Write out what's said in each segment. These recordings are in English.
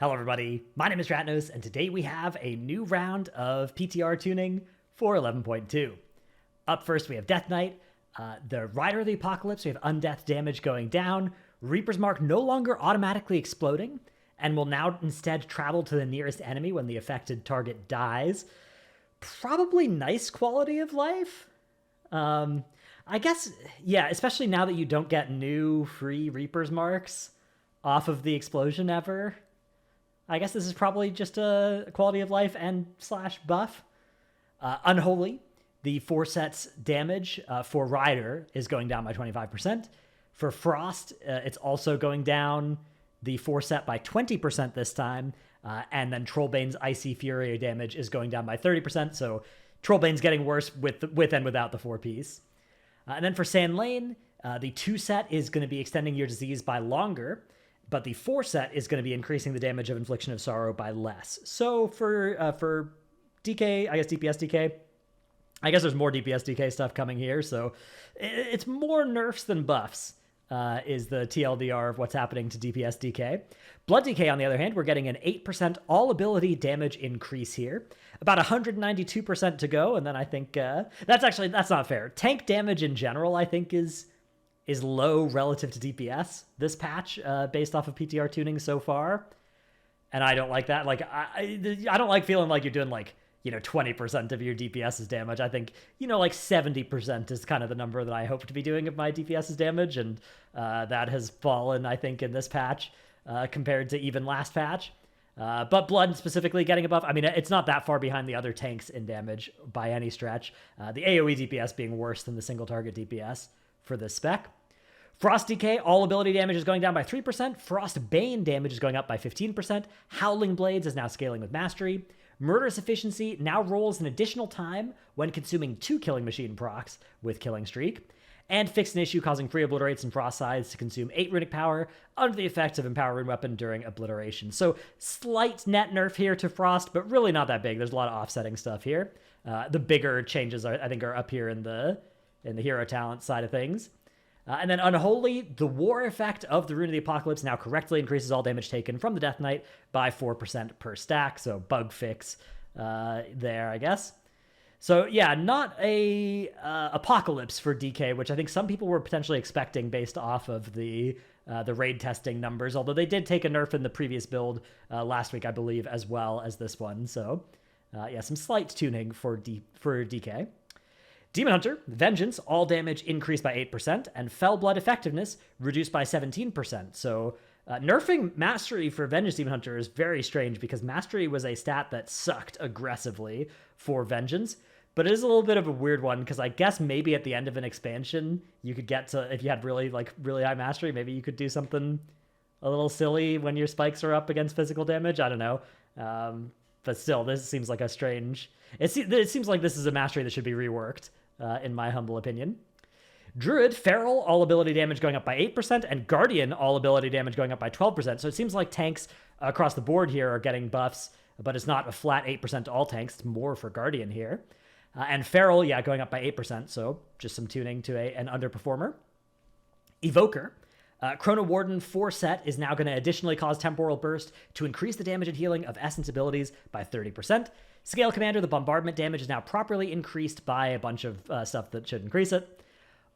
Hello everybody, my name is Ratnos, and today we have a new round of PTR tuning for 11.2. Up first we have Death Knight, the Rider of the Apocalypse, we have Undeath damage going down, Reaper's Mark no longer automatically exploding, and will now instead travel to the nearest enemy when the affected target dies. Probably nice quality of life? I guess, yeah, especially now that you don't get new free Reaper's Marks off of the explosion ever. I guess this is probably just a quality of life and / buff. Unholy, the 4 sets damage for Rider is going down by 25%. For Frost, it's also going down the 4 set by 20% this time. And then Trollbane's Icy Fury damage is going down by 30%. So Trollbane's getting worse with and without the 4 piece. And then for Sand Lane, the 2 set is going to be extending your disease by longer. But the 4 set is going to be increasing the damage of Infliction of Sorrow by less. So for DK, I guess DPS DK, I guess there's more DPS DK stuff coming here. So it's more nerfs than buffs is the TLDR of what's happening to DPS DK. Blood DK, on the other hand, we're getting an 8% all ability damage increase here. About 192% to go. And then I think that's not fair. Tank damage in general, I think, is low relative to DPS this patch based off of PTR tuning so far. And I don't like that. Like, I don't like feeling like you're doing 20% of your DPS's damage. I think, 70% is kind of the number that I hope to be doing of my DPS's damage. And that has fallen, I think, in this patch compared to even last patch. But Blood specifically getting a buff. I mean, it's not that far behind the other tanks in damage by any stretch. The AoE DPS being worse than the single target DPS for this spec. Frost DK, all ability damage is going down by 3%. Frost Bane damage is going up by 15%. Howling Blades is now scaling with Mastery. Murderous Efficiency now rolls an additional time when consuming 2 Killing Machine procs with Killing Streak. And Fixed an Issue, causing free obliterates and frost sides to consume 8 runic power under the effects of Empower Rune Weapon during obliteration. So slight net nerf here to Frost, but really not that big. There's a lot of offsetting stuff here. The bigger changes, I think, are up here in the hero talent side of things. And then Unholy, the war effect of the Rune of the Apocalypse now correctly increases all damage taken from the Death Knight by 4% per stack. So bug fix there, I guess. So yeah, not a Apocalypse for DK, which I think some people were potentially expecting based off of the raid testing numbers, although they did take a nerf in the previous build last week, I believe, as well as this one. So yeah, some slight tuning for DK. Demon Hunter, Vengeance, all damage increased by 8%, and Fellblood effectiveness reduced by 17%. So nerfing Mastery for Vengeance Demon Hunter is very strange because Mastery was a stat that sucked aggressively for Vengeance, but it is a little bit of a weird one because I guess maybe at the end of an expansion, you could get to, if you had really high Mastery, maybe you could do something a little silly when your spikes are up against physical damage. I don't know. But still, this seems like a strange... It seems like this is a Mastery that should be reworked. In my humble opinion. Druid, Feral, all ability damage going up by 8%, and Guardian, all ability damage going up by 12%. So it seems like tanks across the board here are getting buffs, but it's not a flat 8% to all tanks. It's more for Guardian here. And Feral, yeah, going up by 8%, so just some tuning to an underperformer. Evoker, Chrono Warden 4 set is now going to additionally cause Temporal Burst to increase the damage and healing of Essence abilities by 30%. Scale Commander, the bombardment damage is now properly increased by a bunch of stuff that should increase it.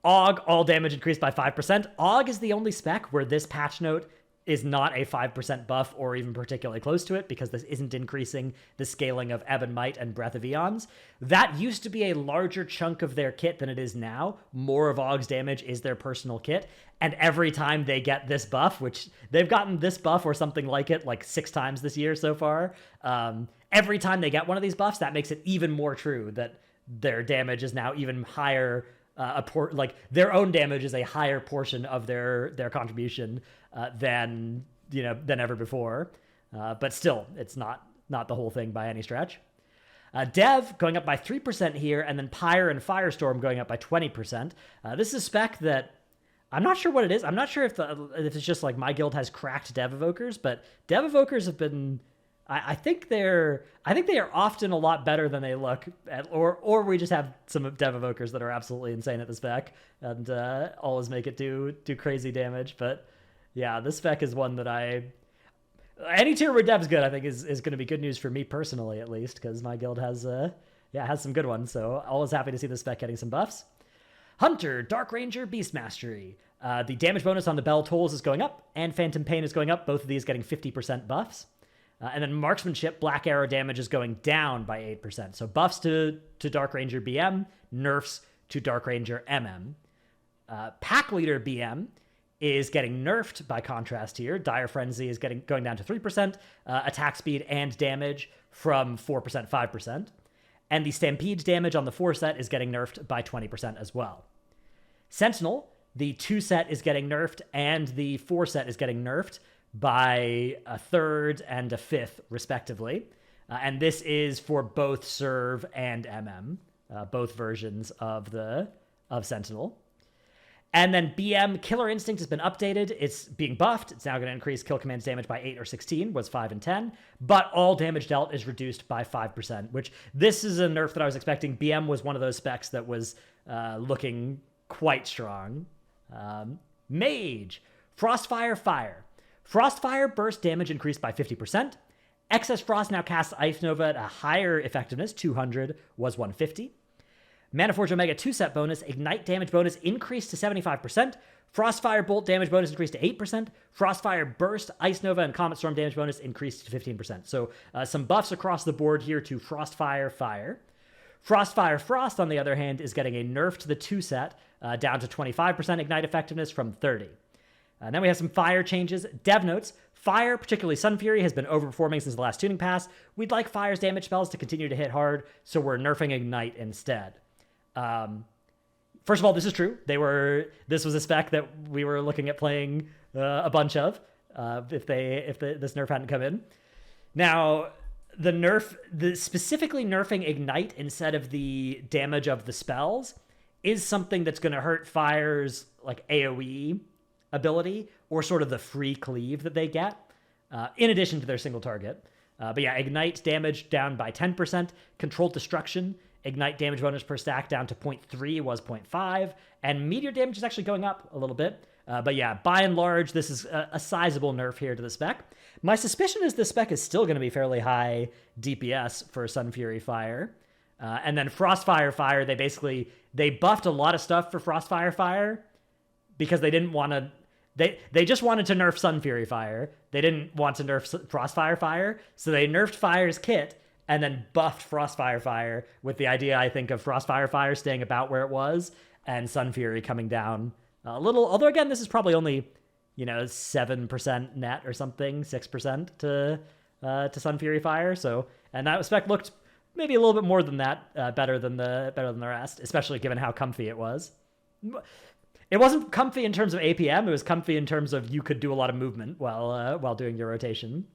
AUG, all damage increased by 5%. AUG is the only spec where this patch note is not a 5% buff or even particularly close to it because this isn't increasing the scaling of Ebon Might and Breath of Eons. That used to be a larger chunk of their kit than it is now. More of AUG's damage is their personal kit. And every time they get this buff, which they've gotten this buff or something like it 6 times this year so far, every time they get one of these buffs, that makes it even more true that their damage is now even higher. Their own damage is a higher portion of their contribution than ever before. But still, it's not the whole thing by any stretch. Dev going up by 3% here, and then Pyre and Firestorm going up by 20%. This is a spec that I'm not sure what it is. I'm not sure if it's just like my guild has cracked Dev Evokers, but Dev Evokers have been... I think they are often a lot better than they look, or we just have some Dev Evokers that are absolutely insane at the spec and always make it do crazy damage. But yeah, this spec is one that Any tier where Dev's good, I think, is going to be good news for me personally, at least, because my guild has some good ones. So always happy to see this spec getting some buffs. Hunter, Dark Ranger, Beast Mastery. The damage bonus on the Bell Tolls is going up, and Phantom Pain is going up. Both of these getting 50% buffs. And then Marksmanship, Black Arrow damage is going down by 8%. So buffs to Dark Ranger BM, nerfs to Dark Ranger MM. Pack Leader BM is getting nerfed by contrast here. Dire Frenzy is going down to 3%, attack speed and damage from 4%, 5%. And the Stampede damage on the 4 set is getting nerfed by 20% as well. Sentinel, the 2 set is getting nerfed, and the 4 set is getting nerfed by a 1/3 and a 1/5, respectively. And this is for both Serve and MM, both versions of Sentinel. And then BM, Killer Instinct has been updated. It's being buffed. It's now going to increase kill commands damage by 8 or 16, was 5 and 10. But all damage dealt is reduced by 5%, which this is a nerf that I was expecting. BM was one of those specs that was looking quite strong. Mage, Frostfire Fire. Frostfire burst damage increased by 50%. Excess Frost now casts Ice Nova at a higher effectiveness, 200 was 150. Manaforge Omega 2-set bonus, Ignite damage bonus increased to 75%. Frostfire Bolt damage bonus increased to 8%. Frostfire Burst, Ice Nova, and Comet Storm damage bonus increased to 15%. So some buffs across the board here to Frostfire Fire. Frostfire Frost, on the other hand, is getting a nerf to the 2-set, down to 25% Ignite effectiveness from 30%. And then we have some fire changes. Dev notes, Fire, particularly Sun Fury, has been overperforming since the last tuning pass. We'd like Fire's damage spells to continue to hit hard, so we're nerfing Ignite instead. First of all, this is true. This was a spec that we were looking at playing a bunch of if this nerf hadn't come in. Now, specifically nerfing Ignite instead of the damage of the spells is something that's going to hurt Fire's like AoE ability or sort of the free cleave that they get, in addition to their single target. But yeah, Ignite damage down by 10%, Controlled Destruction, Ignite damage bonus per stack down to 0.3 was 0.5, and Meteor damage is actually going up a little bit. But yeah, by and large, this is a sizable nerf here to the spec. My suspicion is this spec is still going to be fairly high DPS for Sun Fury Fire. And then Frostfire Fire, they buffed a lot of stuff for Frostfire Fire because they didn't want to... They just wanted to nerf Sun Fury Fire. They didn't want to nerf Frostfire Fire, so they nerfed Fire's kit and then buffed Frostfire Fire with the idea, I think, of Frostfire Fire staying about where it was and Sun Fury coming down a little. Although, again, this is probably only, 7% net or something, 6% to Sun Fury Fire. So, and that spec looked maybe a little bit more than that, better than the rest, especially given how comfy it was. It wasn't comfy in terms of APM. It was comfy in terms of you could do a lot of movement while doing your rotation.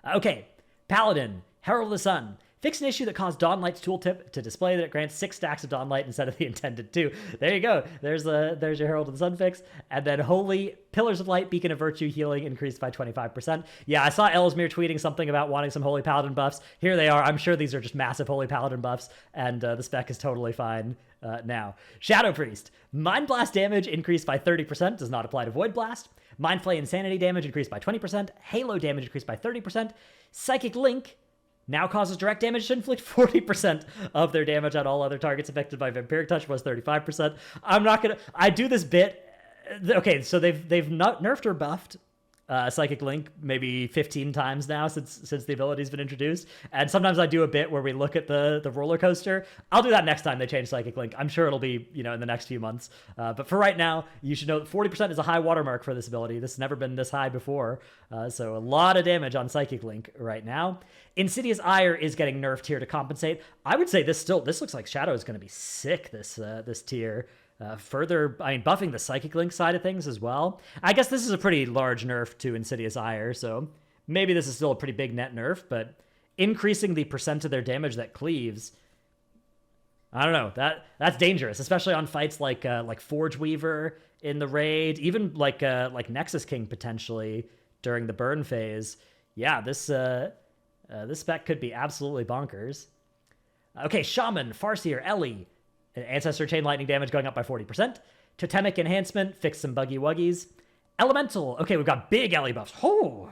Okay, Paladin, Herald of the Sun. Fix an issue that caused Dawnlight's tooltip to display that it grants 6 stacks of Dawnlight instead of the intended 2. There you go. There's your Herald of the Sun fix. And then Holy Pillars of Light, Beacon of Virtue healing increased by 25%. Yeah, I saw Ellesmere tweeting something about wanting some Holy Paladin buffs. Here they are. I'm sure these are just massive Holy Paladin buffs, and the spec is totally fine now. Shadow Priest. Mind Blast damage increased by 30%. Does not apply to Void Blast. Mind Flay Insanity damage increased by 20%. Halo damage increased by 30%. Psychic Link now causes direct damage to inflict 40% of their damage on all other targets affected by Vampiric Touch, was 35%. I do this bit. Okay, so they've not nerfed or buffed Psychic Link maybe 15 times now since the ability's been introduced. And sometimes I do a bit where we look at the roller coaster. I'll do that next time they change Psychic Link. I'm sure it'll be, in the next few months. But for right now, you should know that 40% is a high watermark for this ability. This has never been this high before. So a lot of damage on Psychic Link right now. Insidious Ire is getting nerfed here to compensate. I would say this looks like Shadow is going to be sick this tier. Buffing the Psychic Link side of things as well. I guess this is a pretty large nerf to Insidious Ire, so maybe this is still a pretty big net nerf, but increasing the percent of their damage that cleaves, I don't know, that's dangerous, especially on fights like Forge Weaver in the raid, even like Nexus King potentially during the burn phase. Yeah, this spec could be absolutely bonkers. Okay, Shaman, Farseer, Ellie. Ancestor Chain Lightning damage going up by 40%. Totemic Enhancement, fix some buggy wuggies. Elemental. Okay, we've got big Ellie buffs. Oh,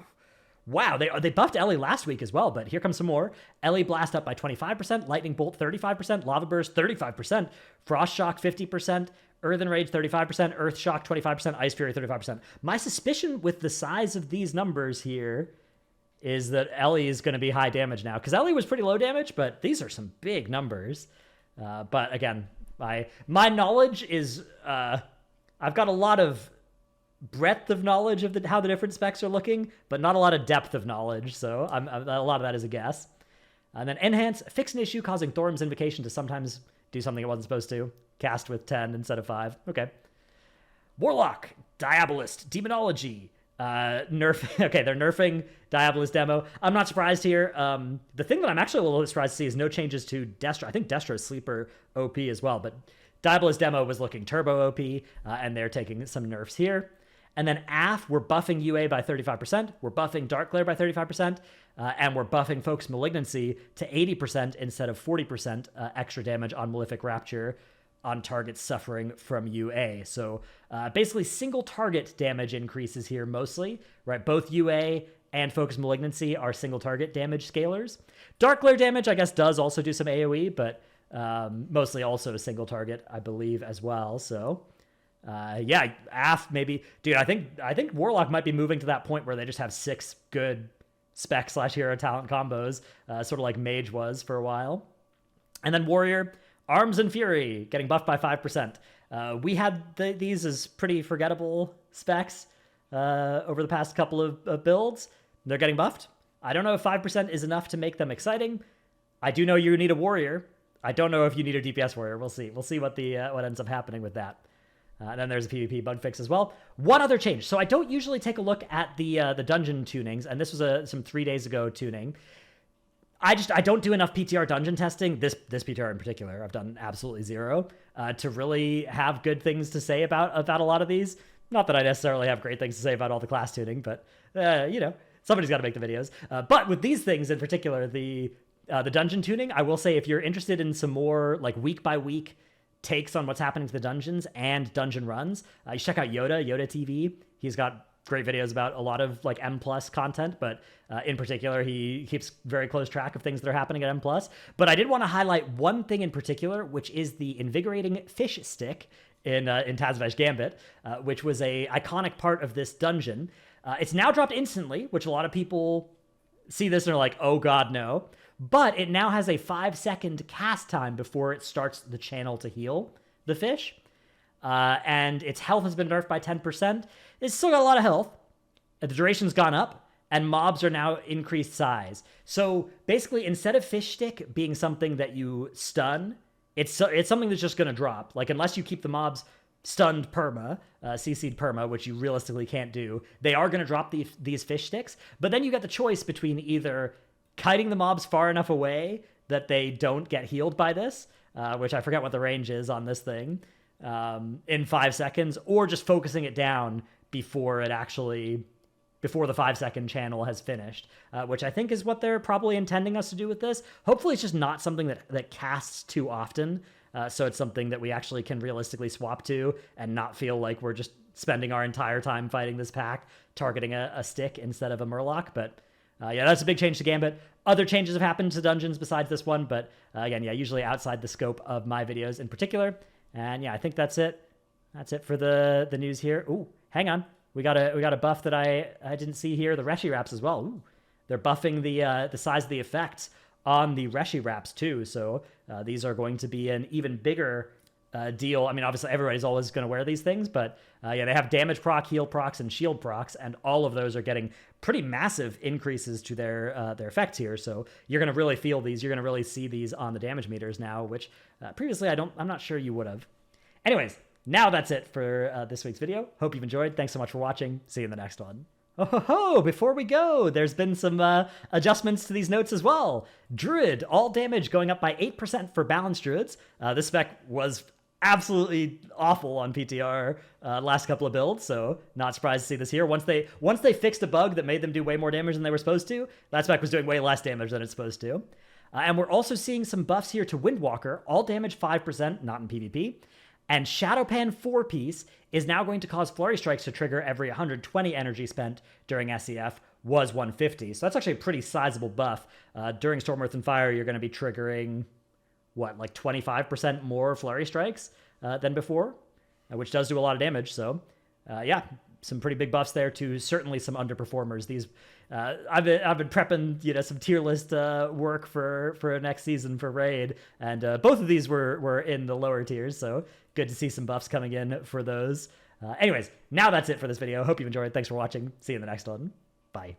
Wow, they buffed Ellie last week as well, but here comes some more. Ellie Blast up by 25%, Lightning Bolt 35%, Lava Burst 35%, Frost Shock 50%, Earthen Rage 35%, Earth Shock 25%, Ice Fury 35%. My suspicion with the size of these numbers here is that Ellie is going to be high damage now, because Ellie was pretty low damage, but these are some big numbers. But again, my knowledge is, I've got a lot of breadth of knowledge of how the different specs are looking, but not a lot of depth of knowledge, so a lot of that is a guess. And then Enhance, fix an issue causing Thorm's Invocation to sometimes do something it wasn't supposed to. Cast with 10 instead of 5. Okay. Warlock, Diabolist, Demonology, nerf. Okay, they're nerfing Diabolist demo. I'm not surprised here. The thing that I'm actually a little surprised to see is no changes to Destro. I think Destro's sleeper OP as well, but Diabolist demo was looking turbo OP, and they're taking some nerfs here. And then AF, we're buffing UA by 35%, we're buffing Dark Glare by 35%, and we're buffing Focus Malignancy to 80% instead of 40% extra damage on Malefic Rapture on targets suffering from UA. So basically single target damage increases here mostly, right? Both UA and Focus Malignancy are single target damage scalers. Dark Glare damage, I guess, does also do some AoE, but mostly also single target, I believe, as well. So yeah, AF maybe. Dude, I think Warlock might be moving to that point where they just have 6 good spec/hero talent combos, sort of like Mage was for a while. And then Warrior, Arms and Fury, getting buffed by 5%. We had these as pretty forgettable specs over the past couple of builds. They're getting buffed. I don't know if 5% is enough to make them exciting. I do know you need a Warrior. I don't know if you need a DPS Warrior. We'll see. We'll see what ends up happening with that. And then there's a PvP bug fix as well. One other change. So I don't usually take a look at the dungeon tunings, and this was some 3 days ago tuning. I don't do enough PTR dungeon testing, this PTR in particular. I've done absolutely zero to really have good things to say about a lot of these. Not that I necessarily have great things to say about all the class tuning, but you know, somebody's got to make the videos. But with these things in particular, the dungeon tuning, I will say if you're interested in some more like week by week takes on what's happening to the dungeons and dungeon runs, you should check out Yoda TV. He's got great videos about a lot of like M+ content, but in particular, he keeps very close track of things that are happening at M+. But I did want to highlight one thing in particular, which is the invigorating fish stick in Tazvesh Gambit, which was a iconic part of this dungeon. It's now dropped instantly, which a lot of people see this and are like, oh god, no. But it now has a 5-second cast time before it starts the channel to heal the fish. And its health has been nerfed by 10%. It's still got a lot of health. The duration's gone up, and mobs are now increased size. So basically, instead of fish stick being something that you stun, it's something that's just going to drop. Like, unless you keep the mobs stunned perma, CC'd perma, which you realistically can't do, they are going to drop these fish sticks. But then you got the choice between either kiting the mobs far enough away that they don't get healed by this, which I forget what the range is on this thing, in 5 seconds, or just focusing it down before the 5-second channel has finished, which I think is what they're probably intending us to do with this. Hopefully it's just not something that casts too often, so it's something that we actually can realistically swap to and not feel like we're just spending our entire time fighting this pack, targeting a stick instead of a Murloc. But yeah, that's a big change to Gambit. Other changes have happened to dungeons besides this one, but again, yeah, usually outside the scope of my videos in particular. And yeah, I think that's it. That's it for the news here. Ooh, hang on. We got a buff that I didn't see here. The Reshi Wraps as well. Ooh, they're buffing the size of the effects on the Reshi Wraps too. So these are going to be an even bigger deal. I mean, obviously everybody's always going to wear these things, but yeah, they have damage proc, heal procs, and shield procs, and all of those are getting pretty massive increases to their effects here. So you're going to really feel these. You're going to really see these on the damage meters now, which previously I'm not sure you would have. Anyways, now that's it for this week's video. Hope you've enjoyed. Thanks so much for watching. See you in the next one. Oh ho ho! Before we go, there's been some adjustments to these notes as well. Druid, all damage going up by 8% for balanced druids. This spec was absolutely awful on PTR last couple of builds, so not surprised to see this here. Once they fixed a bug that made them do way more damage than they were supposed to, that spec was doing way less damage than it's supposed to. And we're also seeing some buffs here to Windwalker, all damage 5%, not in PvP. And Shadowpan 4-piece is now going to cause Flurry Strikes to trigger every 120 energy spent during SEF, was 150. So that's actually a pretty sizable buff. During Storm, Earth, and Fire, you're going to be triggering, what, like 25% more Flurry Strikes than before, which does do a lot of damage. So, yeah, some pretty big buffs there to certainly some underperformers. These, I've been prepping, some tier list work for next season for Raid, and both of these were in the lower tiers. So good to see some buffs coming in for those. Anyways, now that's it for this video. Hope you enjoyed. Thanks for watching. See you in the next one. Bye.